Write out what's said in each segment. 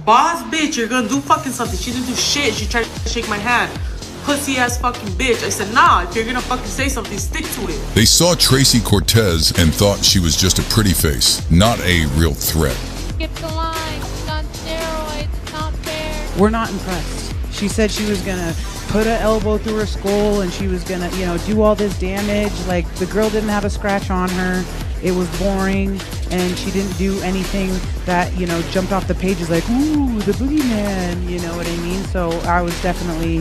Boss bitch, you're gonna do fucking something. She didn't do shit. She tried to shake my hand. Pussy ass fucking bitch. I said, nah, if you're gonna fucking say something, stick to it. They saw Tracey Cortez and thought she was just a pretty face, not a real threat. Skip the line. It's on steroids. It's not fair. We're not impressed. She said she was gonna put an elbow through her skull and she was gonna, do all this damage. Like, the girl didn't have a scratch on her. It was boring, and she didn't do anything that, jumped off the pages like, ooh, the boogeyman, you know what I mean? So I was definitely,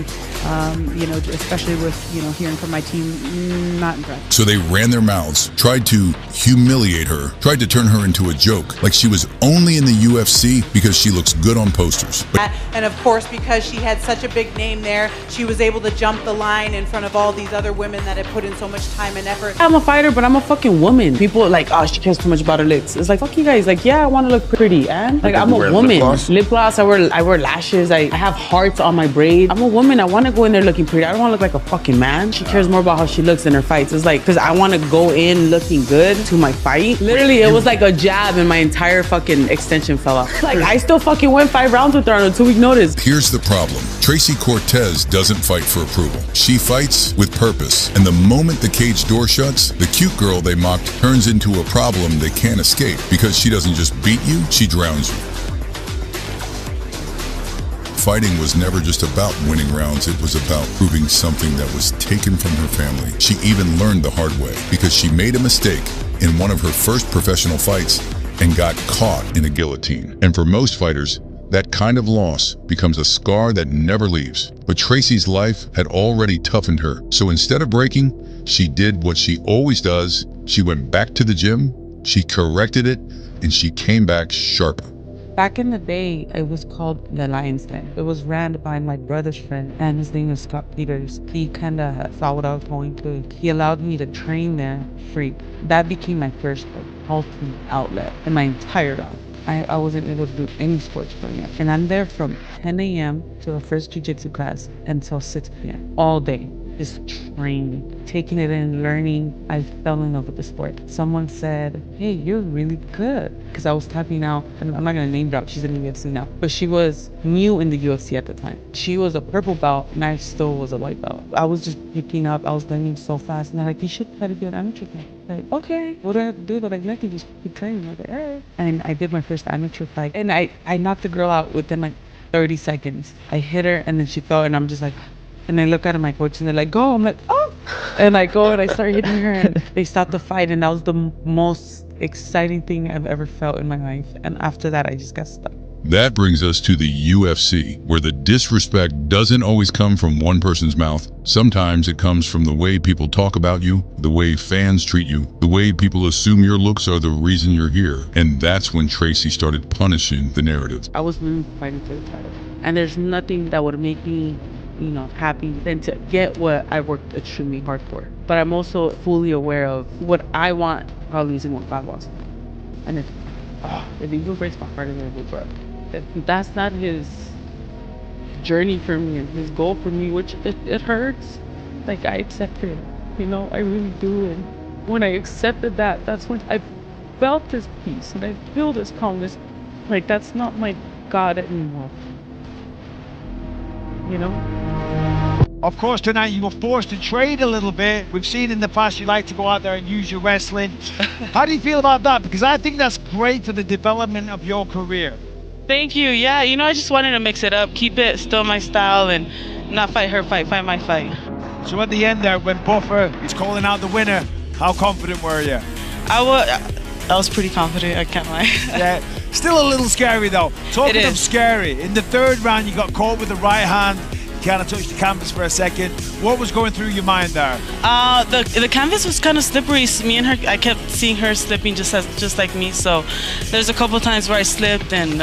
especially with, hearing from my team, not impressed. So they ran their mouths, tried to humiliate her, tried to turn her into a joke, like she was only in the UFC because she looks good on posters. And of course, because she had such a big name there, she was able to jump the line in front of all these other women that had put in so much time and effort. I'm a fighter, but I'm a fucking woman. People are like, oh, she cares too much about her lips. It's like, fuck you guys. Like, yeah, I want to look pretty, and like, I'm a woman. Lip gloss, I wear lashes. I have hearts on my braid. I'm a woman. I want to go in there looking pretty. I don't want to look like a fucking man. She cares more about how she looks in her fights. It's like, because I want to go in looking good to my fight. Literally, it was like a jab and my entire fucking extension fell off. Like, I still fucking went 5 rounds with her on a 2-week notice. Here's the problem. Tracey Cortez doesn't fight for approval. She fights with purpose. And the moment the cage door shuts, the cute girl they mocked turns into a problem they can't escape, because she doesn't just beat you, she drowns you. Fighting was never just about winning rounds, it was about proving something that was taken from her family. She even learned the hard way, because she made a mistake in one of her first professional fights and got caught in a guillotine. And for most fighters, that kind of loss becomes a scar that never leaves. But Tracey's life had already toughened her, so instead of breaking, she did what she always does. She went back to the gym, she corrected it, and she came back sharper. Back in the day, it was called the Lion's Den. It was ran by my brother's friend, and his name is Scott Peters. He kind of saw what I was going through. He allowed me to train there free. That became my first healthy outlet in my entire life. I wasn't able to do any sports growing up. And I'm there from 10 a.m. to the first jiu-jitsu class until 6 p.m. all day. Just training, taking it in, learning. I fell in love with the sport. Someone said, hey, you're really good. Because I was tapping out, and I'm not going to name drop, she's in the UFC now. But she was new in the UFC at the time. She was a purple belt, and I still was a white belt. I was just picking up, I was learning so fast. And they're like, you should try to do an amateur fight. Like, okay, what do I have to do? They're like, Lucky, just keep training. I was like, all right. And I did my first amateur fight. And I knocked the girl out within like 30 seconds. I hit her, and then she fell, and I'm just like, and I look at my coach and they're like, go. I'm like, oh. And I go and I start hitting her and they stopped the fight. And that was the most exciting thing I've ever felt in my life. And after that, I just got stuck. That brings us to the UFC, where the disrespect doesn't always come from one person's mouth. Sometimes it comes from the way people talk about you, the way fans treat you, the way people assume your looks are the reason you're here. And that's when Tracey started punishing the narrative. I was really fighting for the title. And there's nothing that would make me happy than to get what I worked extremely hard for. But I'm also fully aware of what I want probably isn't what God wants. And if he breaks my heart, I'm gonna go broke. If that's not his journey for me and his goal for me, which it hurts, like, I accept it, I really do. And when I accepted that, that's when I felt this peace and I feel this calmness. Like, that's not my God anymore. Of course, tonight you were forced to trade a little bit. We've seen in the past you like to go out there and use your wrestling. How do you feel about that? Because I think that's great for the development of your career. Thank you. Yeah, I just wanted to mix it up, keep it still my style, and not fight her fight my fight. So at the end there, when Buffer is calling out the winner, how confident were you? I was pretty confident, I can't lie. Yeah, still a little scary though. Talking of scary, in the third round you got caught with the right hand. You kind of touched the canvas for a second. What was going through your mind there? The canvas was kind of slippery. Me and her, I kept seeing her slipping just like me. So there's a couple times where I slipped, and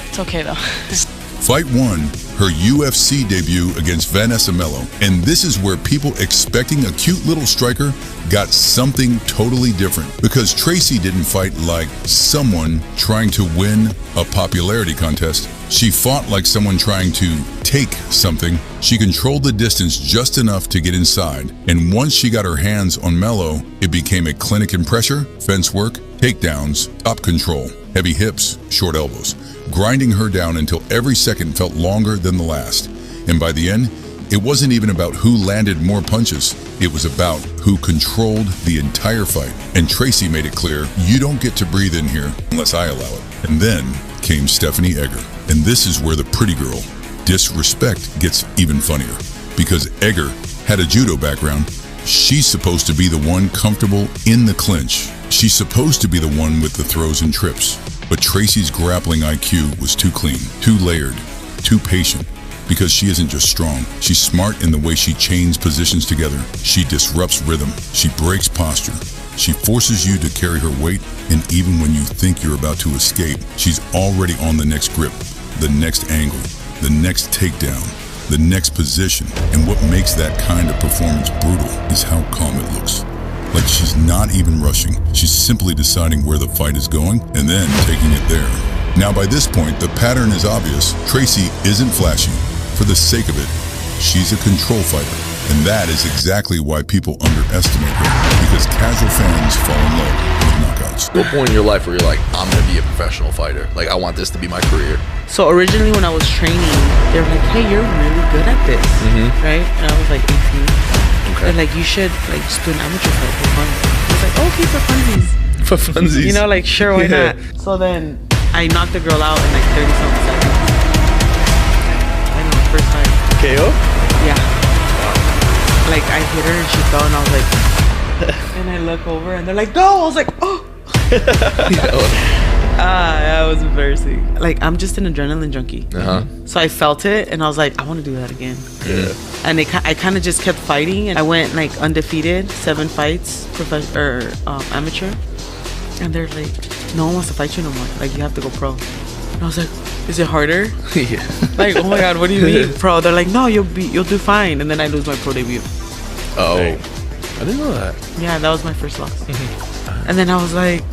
it's okay though. Fight 1, her UFC debut against Vanessa Melo. And this is where people expecting a cute little striker got something totally different. Because Tracey didn't fight like someone trying to win a popularity contest. She fought like someone trying to take something. She controlled the distance just enough to get inside. And once she got her hands on Melo, it became a clinic in pressure, fence work, takedowns, top control. Heavy hips, short elbows, grinding her down until every second felt longer than the last. And by the end, it wasn't even about who landed more punches. It was about who controlled the entire fight. And Tracey made it clear, you don't get to breathe in here unless I allow it. And then came Stephanie Egger. And this is where the pretty girl disrespect gets even funnier. Because Egger had a judo background, she's supposed to be the one comfortable in the clinch. She's supposed to be the one with the throws and trips. But Tracey's grappling IQ was too clean, too layered, too patient. Because she isn't just strong, she's smart in the way she chains positions together. She disrupts rhythm, she breaks posture. She forces you to carry her weight, and even when you think you're about to escape, she's already on the next grip, the next angle, the next takedown, the next position. And what makes that kind of performance brutal is how calm it looks. Like she's not even rushing, she's simply deciding where the fight is going and then taking it there. Now by this point, the pattern is obvious. Tracey isn't flashy. For the sake of it, she's a control fighter. And that is exactly why people underestimate her, because casual fans fall in love with knockouts. What point in your life where you're like, I'm gonna be a professional fighter? Like, I want this to be my career. So originally when I was training, they were like, hey, you're really good at this, right? And I was like 18. Okay. They're like, you should like just do an amateur fight for fun. I was like, okay, for funsies. For funsies. You know, like, sure, why not? So then I knocked the girl out in like 30-something seconds. I know, first time. KO? Yeah. Like, I hit her and she fell and I was like, and I look over and they're like, go! I was like, oh! That was embarrassing. Like, I'm just an adrenaline junkie. So I felt it and I was like, I want to do that again. Yeah. And I kind of just kept fighting and I went like undefeated, 7 fights, amateur. And they're like, no one wants to fight you no more. Like, you have to go pro. And I was like, is it harder? Yeah. Like, oh my God, what do you mean pro? They're like, no, you'll do fine. And then I lose my pro debut. Oh, I didn't know that. Yeah, that was my first loss. And then I was like,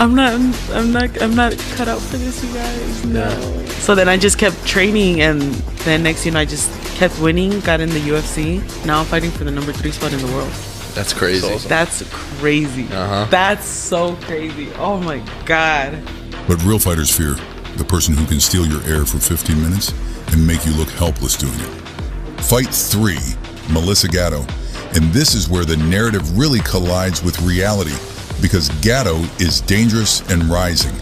I'm not cut out for this, you guys. No. Yeah. So then I just kept training, and then next, I just kept winning. Got in the UFC. Now I'm fighting for the #3 spot in the world. That's crazy. Awesome. That's crazy. That's so crazy. Oh my God. But real fighters fear the person who can steal your air for 15 minutes and make you look helpless doing it. Fight 3, Melissa Gatto. And this is where the narrative really collides with reality, because Gatto is dangerous and rising.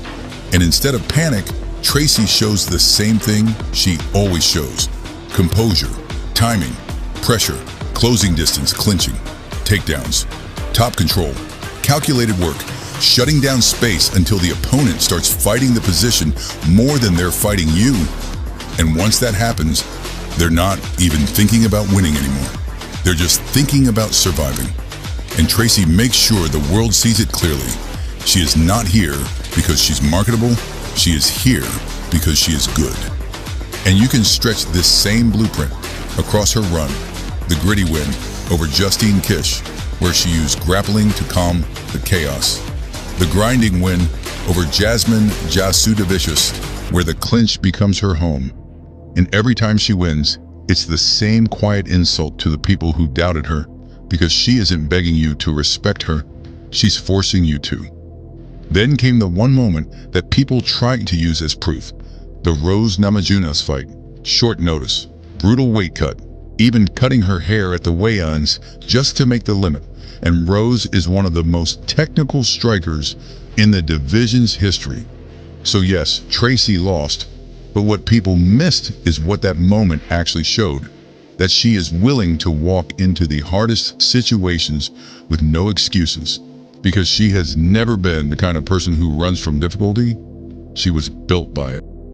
And instead of panic, Tracey shows the same thing she always shows: composure, timing, pressure, closing distance, clinching, takedowns, top control, calculated work, shutting down space until the opponent starts fighting the position more than they're fighting you. And once that happens, they're not even thinking about winning anymore. They're just thinking about surviving. And Tracey makes sure the world sees it clearly. She is not here because she's marketable. She is here because she is good. And you can stretch this same blueprint across her run, the gritty win over Justine Kish, where she used grappling to calm the chaos, the grinding win over Jasmine Jasudavicius, where the clinch becomes her home. And every time she wins, it's the same quiet insult to the people who doubted her, because she isn't begging you to respect her, she's forcing you to. Then came the one moment that people tried to use as proof, the Rose Namajunas fight. Short notice, brutal weight cut, even cutting her hair at the weigh-ins just to make the limit. And Rose is one of the most technical strikers in the division's history. So yes, Tracey lost, but what people missed is what that moment actually showed: that she is willing to walk into the hardest situations with no excuses, because she has never been the kind of person who runs from difficulty. She was built by it.